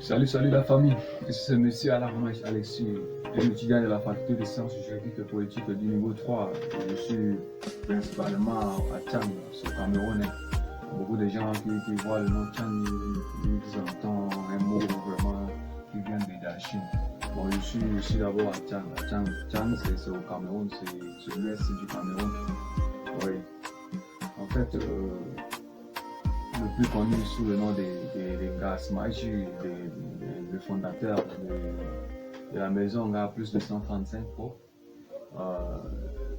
Salut la famille. C'est monsieur Alarmage Alexis, un étudiant de la faculté de sciences juridiques et politiques du niveau 3. Je suis principalement à Tchang, au Cameroun. Beaucoup de gens qui voient le nom Tchang, ils entendent un mot vraiment qui vient de la Chine. Bon, je suis d'abord à Tchang. Tchang, c'est au Cameroun, c'est l'ouest du Cameroun. Oui. En fait, le plus connu sous le nom de Gasmachi, le fondateur de la maison a plus de 135 pots.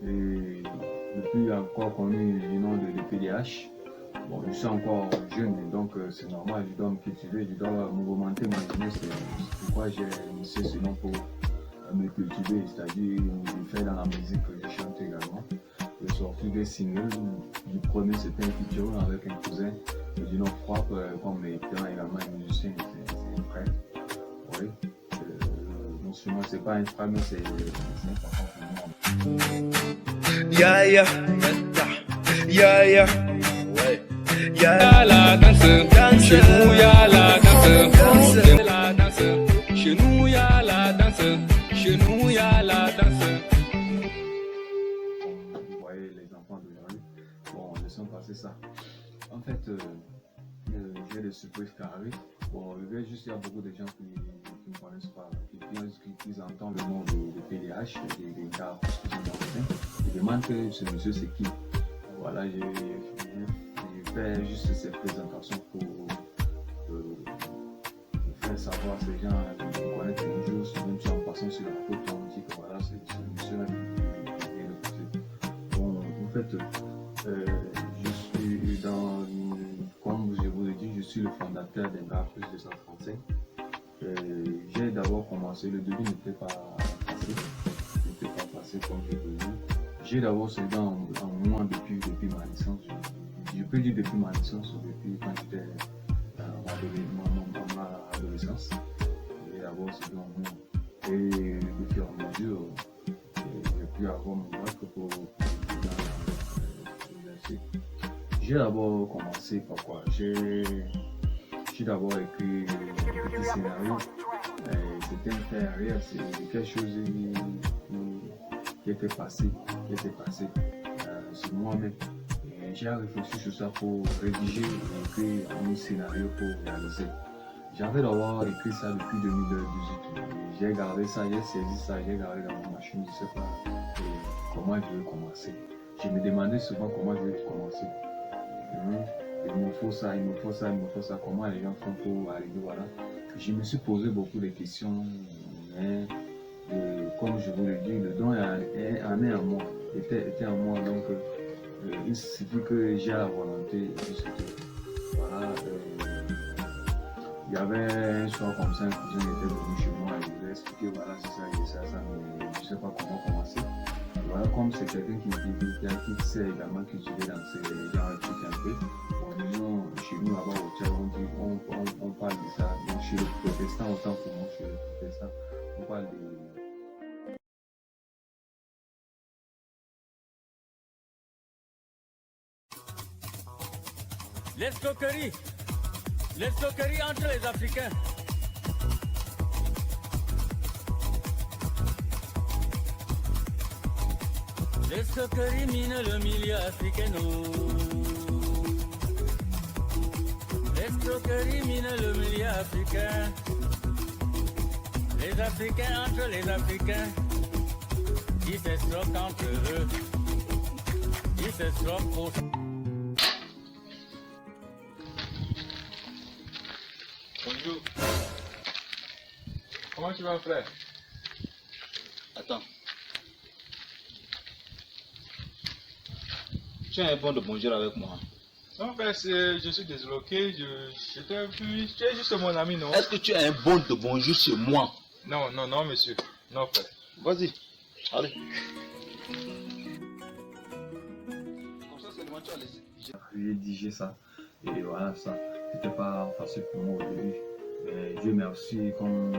Et le plus encore connu du nom de PDH. Bon, je suis encore jeune, donc c'est normal, je dois me cultiver, je dois mouvementer ma jeunesse. C'est pourquoi j'ai initié ce nom pour me cultiver, c'est-à-dire je fais dans la musique que je chante également. J'ai sorti des singles. Du premier, c'était un featuring avec un cousin du nom Frappe, comme étant également un musicien, c'est un frère. Oui. Non seulement c'est pas un frère, mais c'est un papa pour moi. Ya, ouais. Ya la danse, chez nous ya la danse, la danse, chez nous ya la danse, chez nous ya la danse. Vous voyez les enfants d'aujourd'hui, bon, laissons passer ça. En fait, j'ai des surprises qui arrivent. Bon, il y a beaucoup de gens qui ne me connaissent pas, qui entendent le nom de PDH, des gars qui sont dans. Ils demandent que ce monsieur c'est qui. Voilà, j'ai fait juste cette présentation pour faire savoir à ces gens qui me connaissent toujours, même si en passant sur la route, on dit que voilà, c'est ce monsieur-là qui vient de passer. Bon, en fait, je suis comme je vous l'ai dit, je suis le fondateur d'Enga Plus 235. J'ai d'abord commencé, le début n'était pas passé comme je voulais. J'ai d'abord cédé en moi depuis ma naissance. Je peux dire depuis ma naissance, depuis quand j'étais dans ma adolescence. J'ai d'abord cédé en moi. Et de fur et à mesure, j'ai pu avoir mon bac pour l'université. J'ai d'abord commencé par quoi? J'ai d'abord écrit un petit scénario. C'était un fait arrière, c'est quelque chose qui était passé sur moi-même. J'ai réfléchi sur ça pour rédiger et écrire un scénario pour réaliser. J'avais d'abord écrit ça depuis 2018. J'ai gardé ça, j'ai saisi ça, j'ai gardé dans ma machine, je ne sais pas comment je vais commencer. Je me demandais souvent comment je vais commencer. Il me faut ça, comment les gens font pour arriver, voilà. Je me suis posé beaucoup de questions, mais comme je vous l'ai dit, le don est en moi, était en moi, donc il suffit que j'ai la volonté, voilà. Il y avait un soir comme ça, un cousin était venu chez moi, il nous a expliqué, voilà, c'est ça, mais je ne sais pas comment commencer. Voilà, comme c'est quelqu'un qui sait également cultiver dans ces genres de trucs un peu. Bon, chez nous là-bas au Tchad, on parle de ça. Donc chez les protestants, autant pour moi, chez les protestants, on parle de. L'escroquerie entre les Africains. L'escroquerie mine le milieu africain. L'escroquerie mine le milieu africain. Les Africains entre les Africains. Ils s'escroquent entre eux. Ils s'escroquent pour. Bonjour. Comment tu vas, frère? Attends. Tu as un bon de bonjour avec moi. Non, frère, je suis désloqué. Tu es juste mon ami, non? Est-ce que tu as un bon de bonjour chez moi? Non, monsieur. Non, frère. Vas-y. Allez. Comme ça, seulement tu as laissé. J'ai digé ça. Et voilà, ça. C'était pas facile pour moi au début. Mais Dieu merci, comme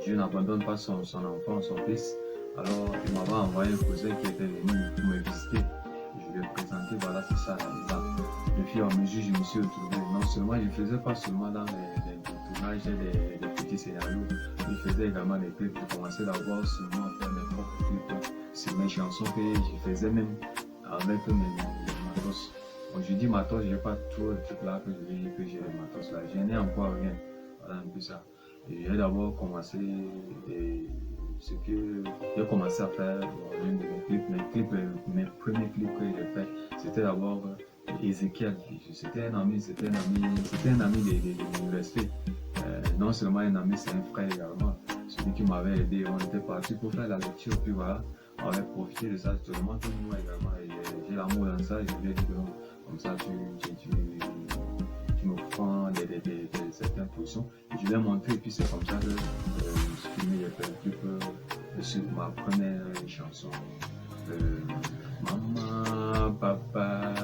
Dieu n'abandonne pas son enfant, son fils. Alors, il m'avait envoyé un cousin qui était venu me visiter. Je lui ai présenté, voilà, c'est ça, là. De fur et à mesure, je me suis retrouvé. Non seulement, je ne faisais pas seulement dans les personnages, des petits scénarios. Il faisait également des clips. Je commençais d'abord seulement à faire mes propres clips sur mes chansons que je faisais même avec mes matos. Bon, je dis matos, je n'ai pas trop de trucs là que je vais dire que j'ai des matos là. Je n'ai encore rien. Voilà un peu ça. Et j'ai d'abord commencé ce que j'ai commencé à faire l'un de mes clips, mes premiers clips que j'ai fait, c'était d'abord Ezekiel. C'était un ami de l'université. Non seulement un ami, c'est un frère également. Celui qui m'avait aidé, on était parti pour faire la lecture, puis voilà, on avait profité de ça, seulement tout moi également. J'ai l'amour dans ça, et je lui ai dit que non, comme ça tu me prends certaines positions. Je lui ai montré, et puis c'est comme ça que je filmé les clips sur ma première chanson. Maman, papa,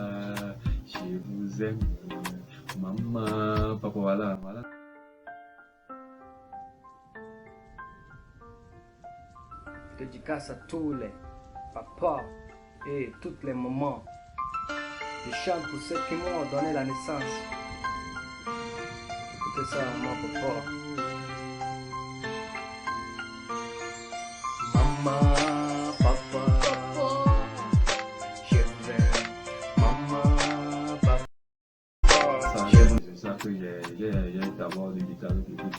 je vous aime. Maman, papa, voilà. Dédicace à tous les papas et toutes les mamans. Je chante pour ceux qui m'ont donné la naissance. Écoutez ça, mon papa. Maman, papa, je vous aime. Maman, papa. C'est ça que j'ai d'abord le guitare,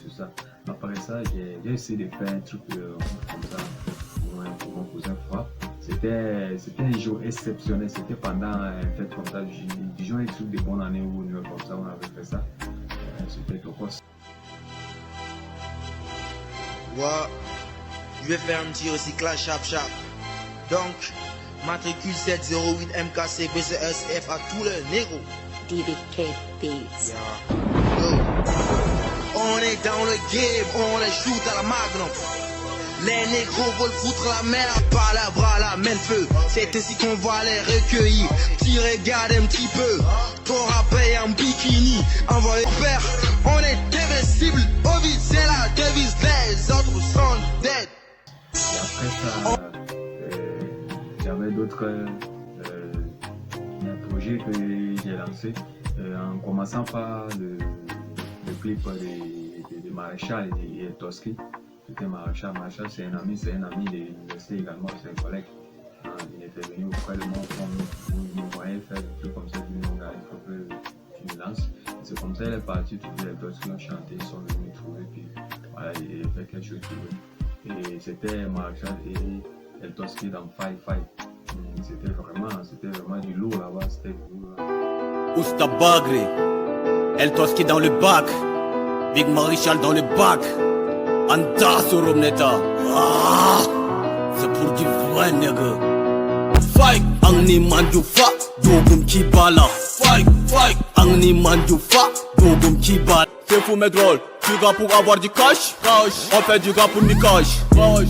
tout ça. Après ça, j'ai essayé de faire un truc comme ça pour mon cousin Froid. C'était un jour exceptionnel, c'était pendant un fête comme ça, disons un truc de bonne année ou une comme ça, on avait fait ça. C'était Tokos. Ouais, je vais faire un petit recyclage chap. Donc, matricule 708 MKC BCSF à tous les négros. DDK Beats. Yeah. Yo. On est dans le game, on les shoot à la magnum. Les négros veulent foutre la merde, pas la bras, la main feu. C'est ainsi qu'on va les recueillir. Tu regardes un petit peu, t'auras payé en bikini. Envoyé père, on est invincible. Au vide, c'est la devise, les autres sont dead. Et après ça, j'avais d'autres projets que j'ai lancés. En commençant par le clip de Maréchal et Toski. C'était Maréchal, c'est un ami de l'université également, c'est un collègue. Il était venu auprès de moi pour me voyait faire des trucs comme ça, il dit non, il faut que tu me lances. C'est comme ça qu'il est parti, tous les Toski ont chanté, ils sont venus me trouver, puis voilà, il a fait quelque chose pour eux. Et c'était Maréchal et El Toski dans Five. C'était vraiment du lourd là-bas, c'était du lourd là. Ousta Bagri, El Toski dans le bac, Big Maréchal dans le bac. Anta Soromneta, c'est pour du vrai nègre. Fight, Angni Manjufa, Dogum Kibala. Fight, Angni Manjufa, Dogum Kibala. C'est fou mais drôle, du gars pour avoir du cash. On fait du gars pour niquage.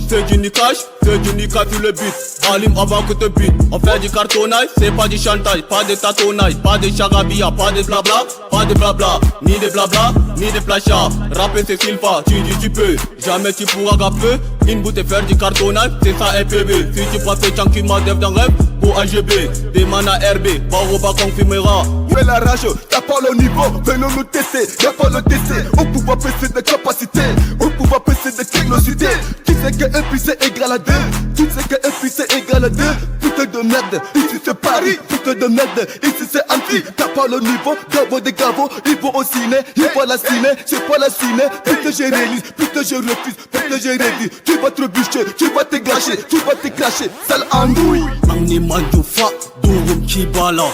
C'est du niquage, c'est du niquage sur le beat. Allume avant que te bute. On fait du cartonnage, c'est pas du chantage, pas de tâtonnage, pas de chagabia, pas de blabla, ni de blabla, ni de placha. Rapper c'est Silva, tu dis tu peux, jamais tu pourras gaffer. Une bouteille faire du cartonnage, c'est ça FPB. Si tu passes Chanky Madef dans rêve, pour AGB, des manas RB, Baroba confirmera. Où est la rage? T'as pas le niveau, venons nous tester, y'a pas le tester. On pouvoir passer de capacité, on pouvoir passer de technologité. Qui sait que 1 plus 1 égale à 2? Qui sait que 1 plus 1 égale à 2? Putain de merde, ici c'est Paris, putain de merde, ici c'est anti. T'as pas le niveau, gabo des gabos, ils vont au ciné, ils vont la ciné, c'est pas la ciné. Putain je réalise, putain je refuse, putain je rédis. Tu vas te bûcher, tu vas te gâcher, tu vas te cracher, sale andouille. Angni Manjufa, Dogum Kibala.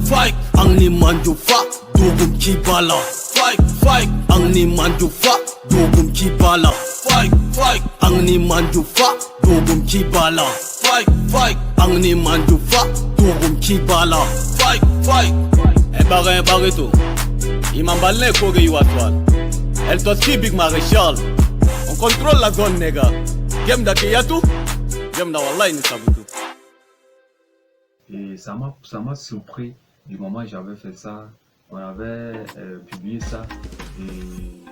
Fight, Angni Manjufa, Dogum Kibala. Fight, Angni Manjufa, Dogum Kibala. Fight, Angni Manjufa, Dogum Kibala. Fight, Angni Manjufa, Dogum Kibala. Fight. Un barré tout. Il m'emballe les courriers Watwal. El Toski Big Maréchal. On contrôle la zone, nègre. Game d'Akeyatou. Game d'Awallah, il tout. Et ça m'a surpris du moment où j'avais fait ça. On avait publié ça et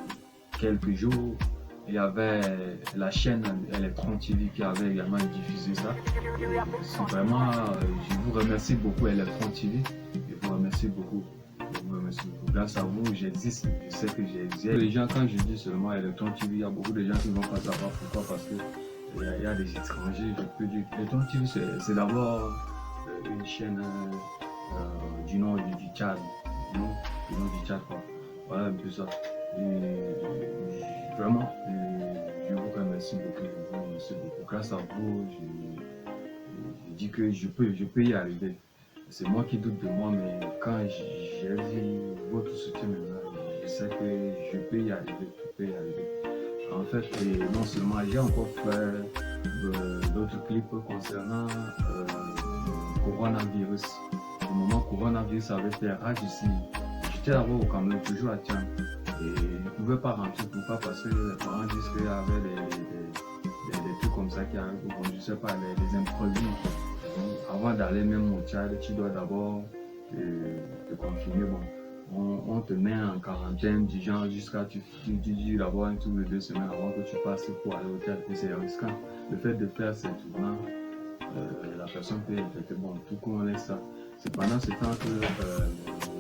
quelques jours, il y avait la chaîne Electron TV qui avait également diffusé ça. C'est vraiment, je vous remercie beaucoup Electron TV, je vous remercie beaucoup. Merci beaucoup. Grâce à vous, j'existe. Je sais que j'existe. Les gens, quand je dis seulement Electron TV, il y a beaucoup de gens qui ne vont pas savoir pourquoi. Parce que il y a des étrangers, je peux dire. Electron TV, c'est d'abord une chaîne du nom du Tchad. Du nom du Tchad, quoi. Voilà un peu ça. Et, vraiment, je vous remercie beaucoup. Je vous remercie beaucoup. Grâce à vous, je dis que je peux y arriver. C'est moi qui doute de moi, mais quand j'ai vu votre soutien maintenant, je sais que je peux y arriver, je peux y arriver. En fait, et non seulement j'ai encore fait d'autres clips concernant coronavirus. Au moment coronavirus avait fait rage ici, j'étais d'abord au Cameroun, toujours à Tian. Et je ne pouvais pas rentrer, pourquoi? Parce que les parents disent qu'il y avait des trucs comme ça qui arrivent, bon, je ne sais pas, les imprévus. Avant d'aller même au Tchad, tu dois d'abord te confiner. Bon, on te met en quarantaine du genre jusqu'à tu dis d'abord 1 ou 2 semaines avant que tu passes pour aller au Tchad. C'est risquant. Le fait de faire ces tournants, la personne peut être infectée. Bon, tout qu'on laisse ça. C'est pendant ce temps que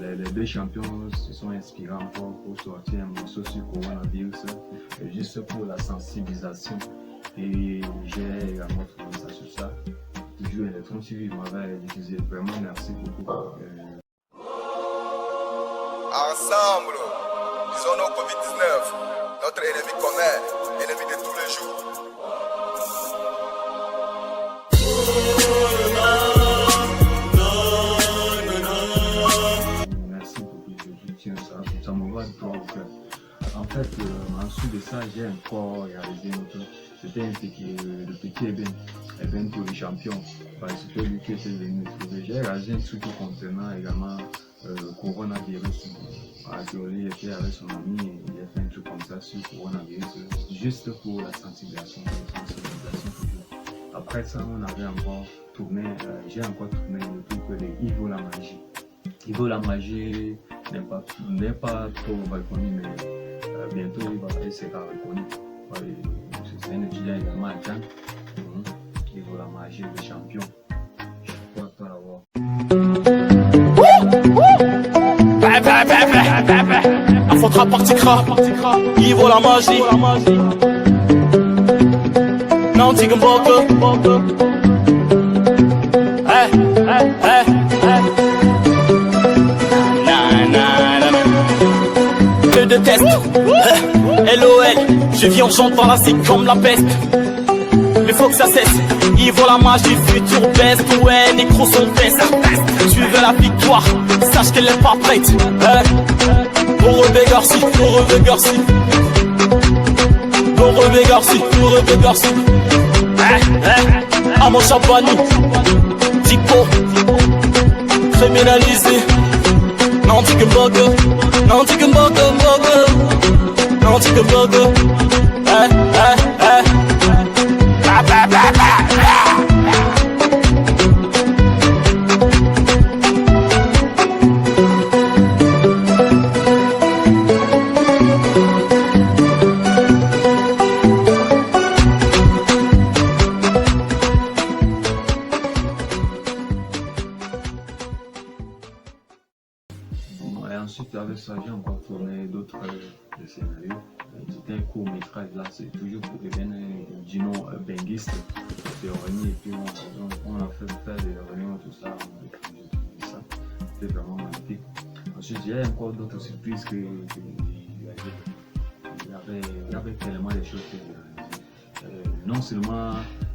les deux champions se sont inspirés encore pour sortir un morceau sur le coronavirus, juste pour la sensibilisation. Et j'ai également trouvé ça sur ça. Toujours Electron TV m'avait diffusé. Vraiment, merci beaucoup. Ensemble, disons nos Covid-19, notre ennemi commun, ennemi de tous les jours. Merci beaucoup, je tiens ça me va droit au cœur. En fait, ensuite de ça, j'ai encore réalisé un truc. C'était le petit Eben pour les champions. C'était lui qui était venu trouver. J'ai réalisé un truc concernant également le coronavirus. Jolie était avec son ami et il a fait un truc comme ça sur le coronavirus, juste pour la sensibilisation. Après ça, on avait encore tourné, j'ai encore tourné le truc de Ivo la magie. Ivo la magie n'est pas trop reconnu, mais bientôt il sera reconnu. C'est un étudiant également à Tian. Ivo la magie, le champion. Je crois pas l'avoir. Affontra particra, Ivo la magie. Non, tu can Que de tests. LOL, je vis en chantant là, c'est comme la peste. Mais faut que ça cesse. Ivo la magie, futur best. Ouais, nécro son best. Tu veux la victoire, sache qu'elle est pas prête. Borobé Garci, Borobé Garci. Borobé Garci, Borobé Garci. Amon Chabani, Dipo, criminalisé. Non, tu que bogue, non, tu que bogue, non, tu que bogue. Ensuite, avec ça, j'ai encore tourné d'autres scénarios. C'était un court métrage là, c'est toujours pour du nom benguiste, des réunions, et puis on a fait des réunions, tout ça, ça. C'était vraiment magnifique. Ensuite, il y a encore d'autres surprises il y avait tellement de choses que non seulement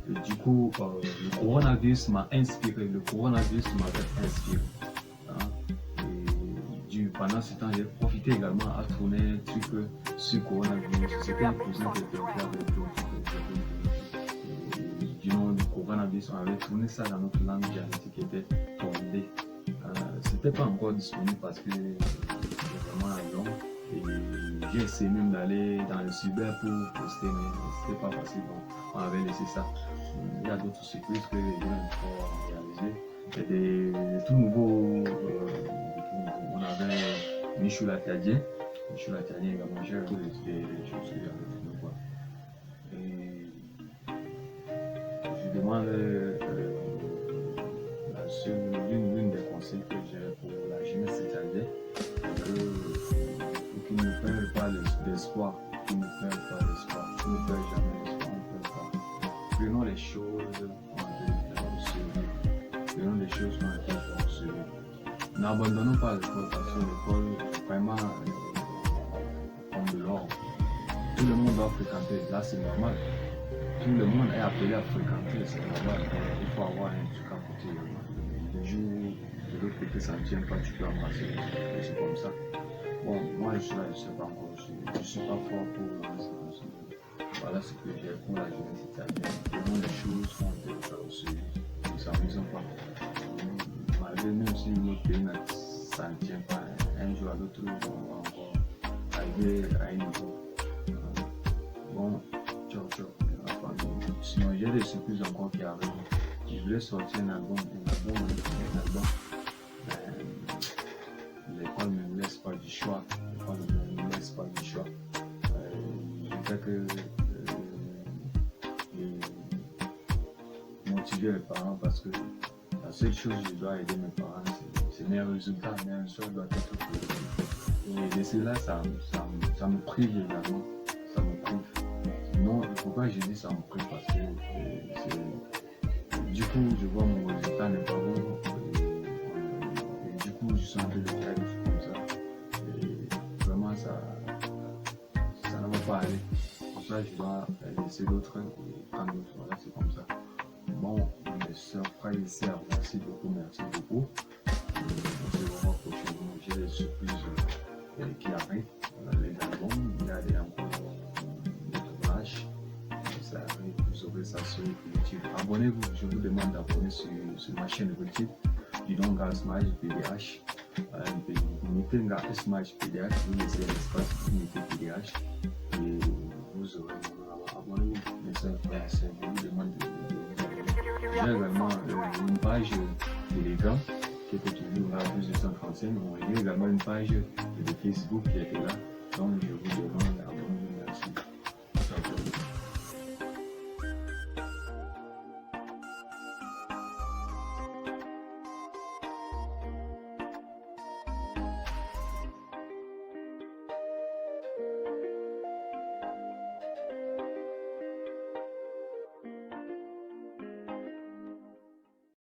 du coup le coronavirus m'a inspiré, le coronavirus m'avait inspiré. Pendant ce temps, j'ai profité également à tourner un truc sur coronavirus. C'était un cousin qui était du nom du coronavirus. On avait tourné ça dans notre langue dialectique qui était tondé. C'était pas encore disponible parce que c'était vraiment long. Et j'ai essayé même d'aller dans le cyber pour poster, mais c'était pas facile. Donc, on avait laissé ça. Il y a d'autres surprises que j'ai encore réalisées. Il y a des tout nouveaux. On avait Michou Latadien. Michou Latadien également, j'ai des choses avec nous. Et je demande l'une des conseils que j'ai pour la jeunesse c'est-à-dire qu'ils ne perdent pas l'espoir, qu'ils ne perdent pas l'espoir, qu'ils ne perdent jamais l'espoir, on ne perd pas. Prenons les choses en sérieux, prenons les choses en sérieux. N'abandonnons pas l'école parce que l'école vraiment comme de l'or. Tout le monde doit fréquenter, là c'est normal. Tout le monde est appelé à fréquenter, c'est normal. Il faut avoir un truc à côté. Le jour de l'autre côté ça ne tient pas, tu peux embrasser, c'est comme ça. Bon, moi je suis là, je ne sais pas encore, je ne suis pas fort pour lancer comme ça. Voilà ce que j'ai pour la jeunesse italienne. Vraiment les choses sont intéressantes, ils ne s'amusent pas. Malgré même si notre pays ça ne tient pas, un jour à l'autre, on va encore arriver à un niveau. Bon, ciao, ciao. Sinon, j'ai des surprises encore qui arrivent. Je voulais sortir un album. L'école ne me laisse pas du choix. Je fais que motiver les parents parce que la seule chose que je dois aider mes parents, c'est mes résultats. Mes résultats doivent être positifs. Et cela, ça me prive également. Ça me prive. Non, pourquoi je dis ça me prive parce que du coup je vois mon résultat n'est pas bon et du coup je suis en train de faire des choses comme ça et vraiment ça ne va pas aller. Pour ça je dois laisser d'autres et prendre d'autres. Voilà, c'est comme ça. Bon, mes soeurs, frères et sœurs, merci beaucoup. On se revoit prochainement. J'ai des surprises qui arrivent. Les albums, il y a des ça arrive, vous aurez ça sur YouTube. Abonnez-vous, je vous demande d'abonner sur ma chaîne YouTube. Du nom Smash PDH. Mettez Smash PDH, vous laissez l'espace pour mettez PDH et vous aurez abonnez-vous. Mes soeurs, frères, je vous demande de j'ai également une page Telegram qui était toujours là, plus de 135. J'ai également une page de Facebook qui était là. Donc je